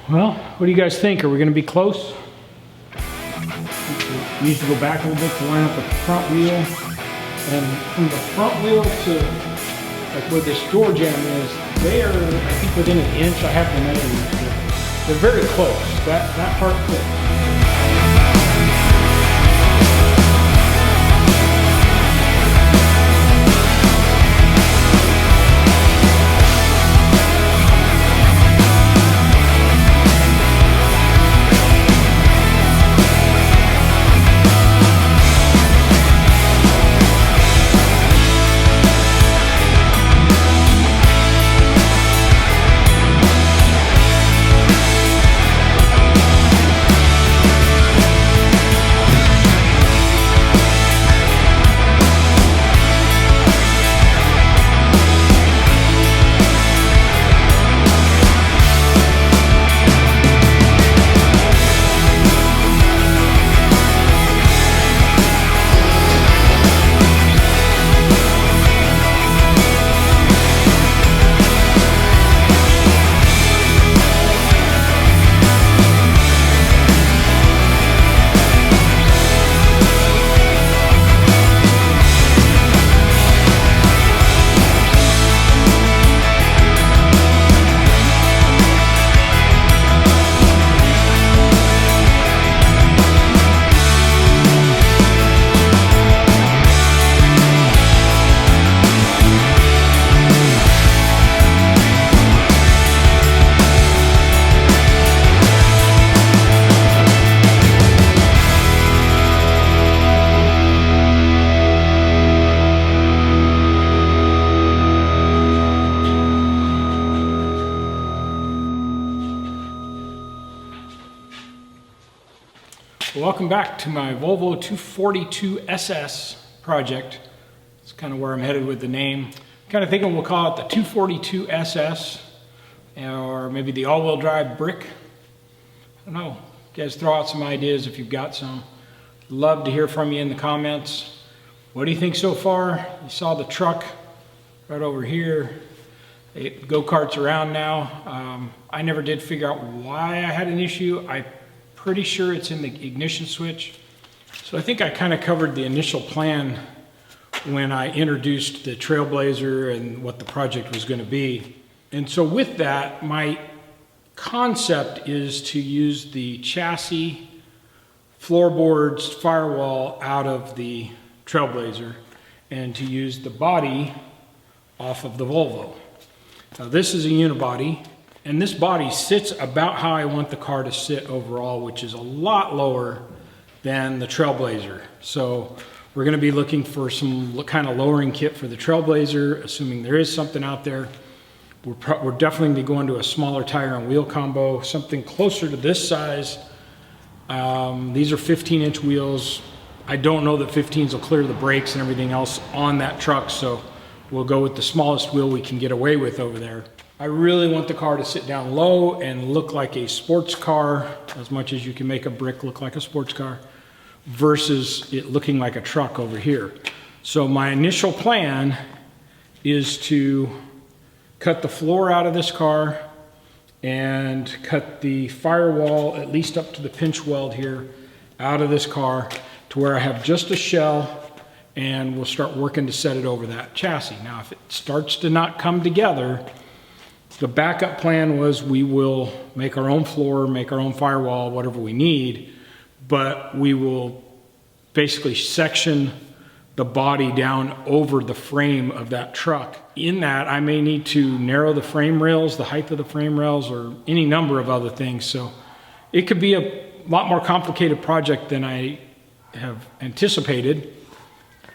Well, what do you guys think? Are we going to be close? We need to go back a little bit to line up with the front wheel. And from the front wheel to like where this door jamb is, they are, I think, within an inch. I have to measure these. They're very close. That part fits. Welcome back to my Volvo 242 SS project. That's kind of where I'm headed with the name. Kind of thinking we'll call it the 242 SS or maybe the all-wheel drive brick. I don't know. You guys throw out some ideas if you've got some. Love to hear from you in the comments. What do you think so far? You saw the truck right over here. Go-kart's around now. I never did figure out why I had an issue. I'm pretty sure it's in the ignition switch. So I think I kind of covered the initial plan when I introduced the TrailBlazer and what the project was going to be. And so with that, my concept is to use the chassis, floorboards, firewall out of the TrailBlazer and to use the body off of the Volvo. Now this is a unibody. And this body sits about how I want the car to sit overall, which is a lot lower than the TrailBlazer. So we're going to be looking for some kind of lowering kit for the TrailBlazer, assuming there is something out there. We're definitely going to a smaller tire and wheel combo, something closer to this size. These are 15-inch wheels. I don't know that 15s will clear the brakes and everything else on that truck, so we'll go with the smallest wheel we can get away with over there. I really want the car to sit down low and look like a sports car, as much as you can make a brick look like a sports car, versus it looking like a truck over here. So my initial plan is to cut the floor out of this car and cut the firewall, at least up to the pinch weld here, out of this car to where I have just a shell, and we'll start working to set it over that chassis. Now, if it starts to not come together, the backup plan was we will make our own floor, make our own firewall, whatever we need, but we will basically section the body down over the frame of that truck. In that, I may need to narrow the frame rails, the height of the frame rails, or any number of other things. So it could be a lot more complicated project than I have anticipated,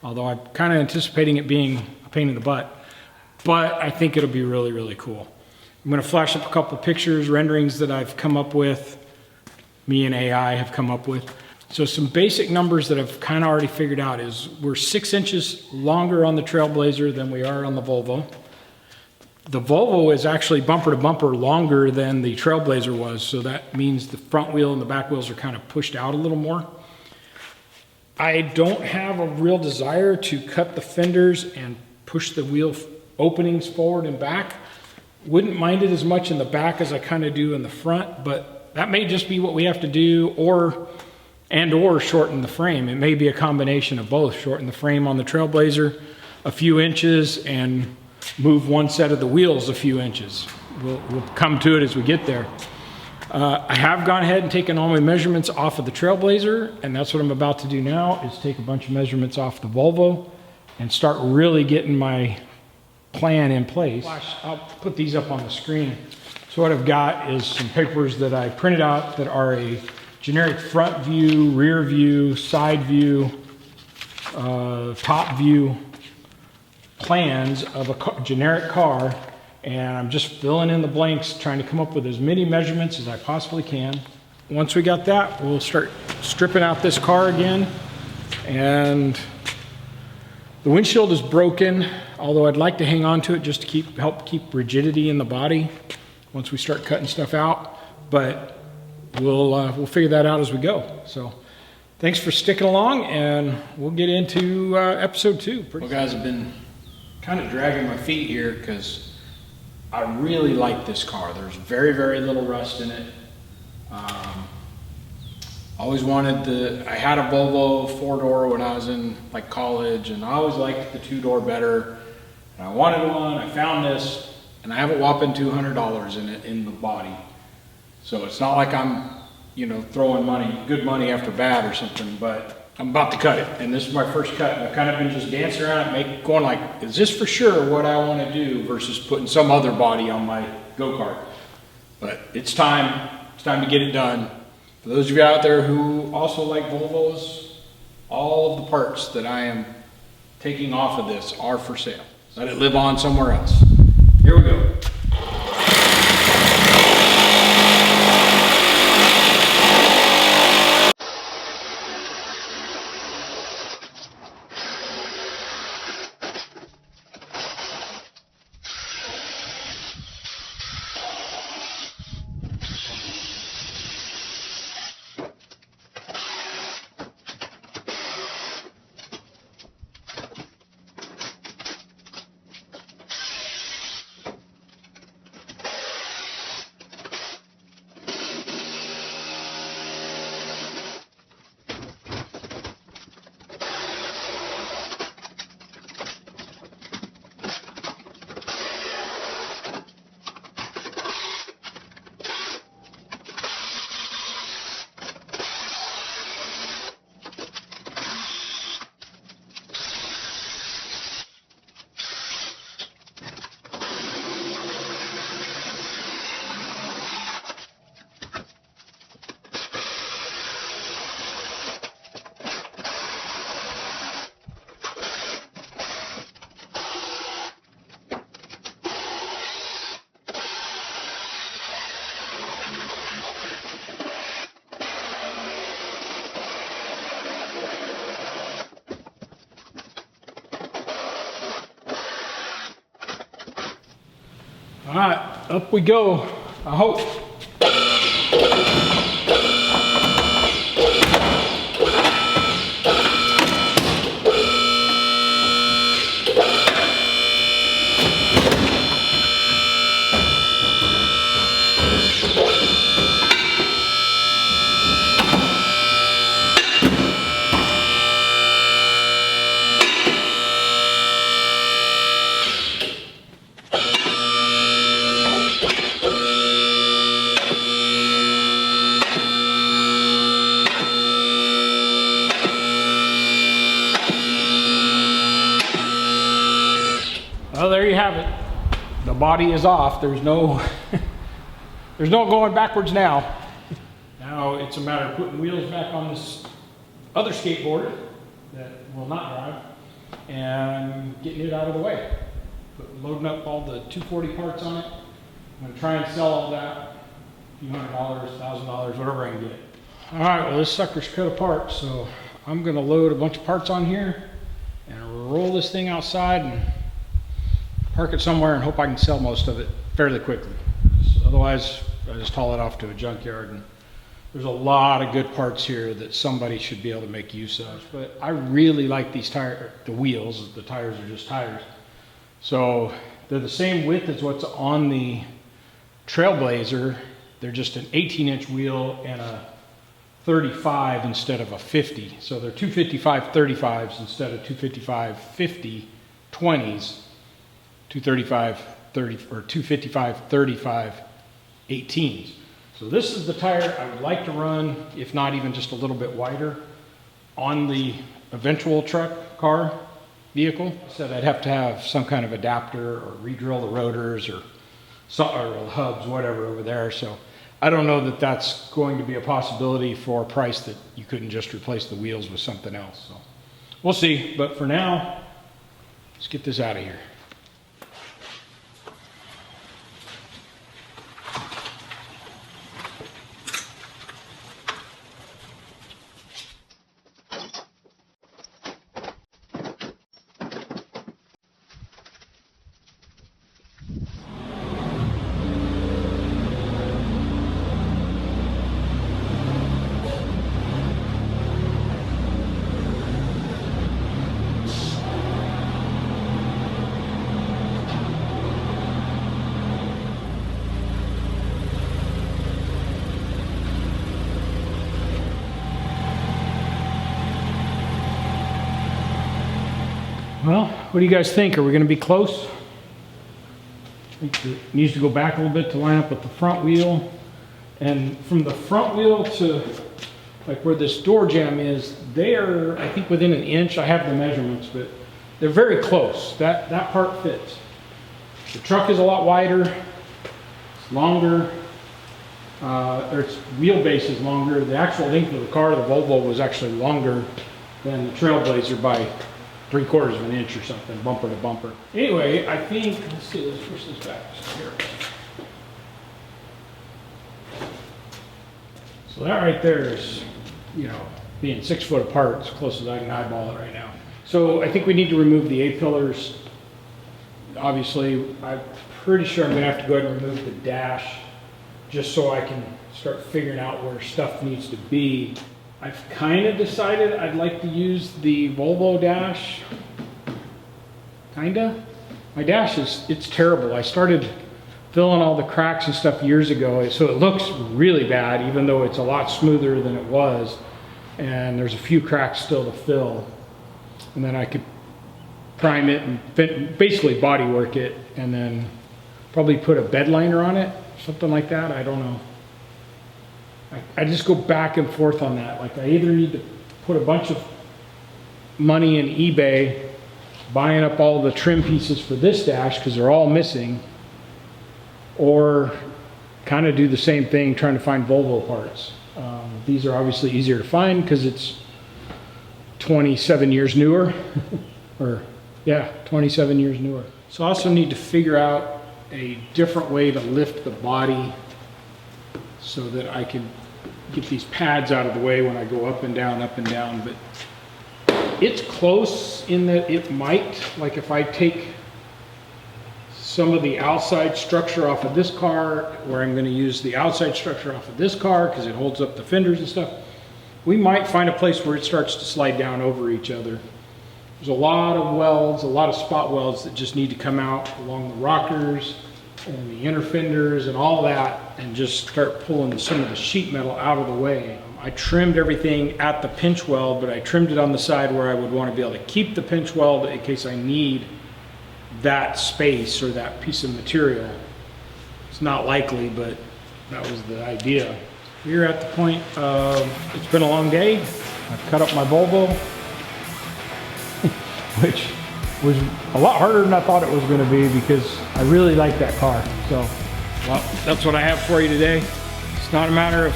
although I'm kind of anticipating it being a pain in the butt, but I think it'll be really, really cool. I'm going to flash up a couple pictures, renderings that I've come up with, me and AI have come up with. So some basic numbers that I've kind of already figured out is we're 6 inches longer on the TrailBlazer than we are on the Volvo. The Volvo is actually bumper to bumper longer than the TrailBlazer was, so that means the front wheel and the back wheels are kind of pushed out a little more. I don't have a real desire to cut the fenders and push the wheel openings forward and back. Wouldn't mind it as much in the back as I kind of do in the front, but that may just be what we have to do, or shorten the frame. It may be a combination of both. Shorten the frame on the TrailBlazer a few inches and move one set of the wheels a few inches. We'll come to it as we get there. I have gone ahead and taken all my measurements off of the TrailBlazer, and that's what I'm about to do now, is take a bunch of measurements off the Volvo and start really getting my plan in place. I'll put these up on the screen. So what I've got is some papers that I printed out that are a generic front view, rear view, side view, top view plans of a generic car, and I'm just filling in the blanks, trying to come up with as many measurements as I possibly can. Once we got that, we'll start stripping out this car again. And the windshield is broken, although I'd like to hang on to it just to help keep rigidity in the body once we start cutting stuff out. But we'll figure that out as we go. So thanks for sticking along, and we'll get into episode 2. Well, guys, I've been kind of dragging my feet here because I really like this car. There's very, very little rust in it. Always wanted I had a Volvo 4-door when I was in like college, and I always liked the 2-door better. And I wanted one, I found this, and I have a whopping $200 in it, in the body. So it's not like I'm, throwing good money after bad or something, but I'm about to cut it. And this is my first cut. And I've kind of been just dancing around it, going like, is this for sure what I want to do versus putting some other body on my go-kart? But it's time to get it done. For those of you out there who also like Volvos, all of the parts that I am taking off of this are for sale. Let it live on somewhere else. Here we go. All right, up we go, I hope. Well, there you have it. The body is off. There's no going backwards now. Now it's a matter of putting wheels back on this other skateboard that will not drive and getting it out of the way. Loading up all the 240 parts on it. I'm gonna try and sell all that. A few $100, $1,000, whatever I can get. All right, well, this sucker's cut apart, so I'm gonna load a bunch of parts on here and roll this thing outside and park it somewhere and hope I can sell most of it fairly quickly. Otherwise, I just haul it off to a junkyard. And there's a lot of good parts here that somebody should be able to make use of. But I really like these the wheels. The tires are just tires. So They're the same width as what's on the TrailBlazer. They're just an 18-inch wheel and a 35 instead of a 50. So they're 255 35s instead of 255 50 20s, 235 30 or 255 35 18s. So this is the tire I would like to run, if not even just a little bit wider, on the eventual truck, car, vehicle. So I'd have to have some kind of adapter or re-drill the rotors or hubs, whatever over there. So I don't know that that's going to be a possibility for a price that you couldn't just replace the wheels with something else. So we'll see, but for now, let's get this out of here. Well, what do you guys think? Are we going to be close? I think it needs to go back a little bit to line up with the front wheel. And from the front wheel to like where this door jamb is, they are, I think, within an inch. I have the measurements, but they're very close. That part fits. The truck is a lot wider, it's longer, or its wheelbase is longer. The actual length of the car, the Volvo, was actually longer than the TrailBlazer by 3/4 of an inch or something, bumper to bumper. Anyway, I think, let's see, let's push this back. So that right there is, you know, being 6 foot apart, as close as I can eyeball it right now. So I think we need to remove the A-pillars. Obviously, I'm pretty sure I'm gonna have to go ahead and remove the dash just so I can start figuring out where stuff needs to be. I've kind of decided I'd like to use the Volvo dash. Kinda. My dash it's terrible. I started filling all the cracks and stuff years ago, so it looks really bad, even though it's a lot smoother than it was. And there's a few cracks still to fill. And then I could prime it and basically body work it, and then probably put a bed liner on it, something like that. I don't know. I just go back and forth on that. Like, I either need to put a bunch of money in eBay buying up all the trim pieces for this dash because they're all missing, or kind of do the same thing trying to find Volvo parts. These are obviously easier to find because it's 27 years newer or yeah, 27 years newer. So I also need to figure out a different way to lift the body so that I can get these pads out of the way when I go up and down, but it's close in that it might, like if I take some of the outside structure off of this car, where I'm going to use the outside structure off of this car because it holds up the fenders and stuff, we might find a place where it starts to slide down over each other. There's a lot of welds, a lot of spot welds that just need to come out along the rockers and the inner fenders and all that, and just start pulling some of the sheet metal out of the way. I trimmed everything at the pinch weld, but I trimmed it on the side where I would want to be able to keep the pinch weld in case I need that space or that piece of material. It's not likely, but that was the idea. We're at the point of, it's been a long day. I've cut up my Volvo, which was a lot harder than I thought it was going to be because I really like that car. So, well, that's what I have for you today. It's not a matter of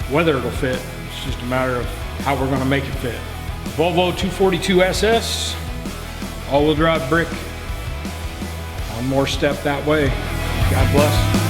whether it'll fit, it's just a matter of how we're going to make it fit. Volvo 242 SS, all-wheel drive brick. One more step that way. God bless.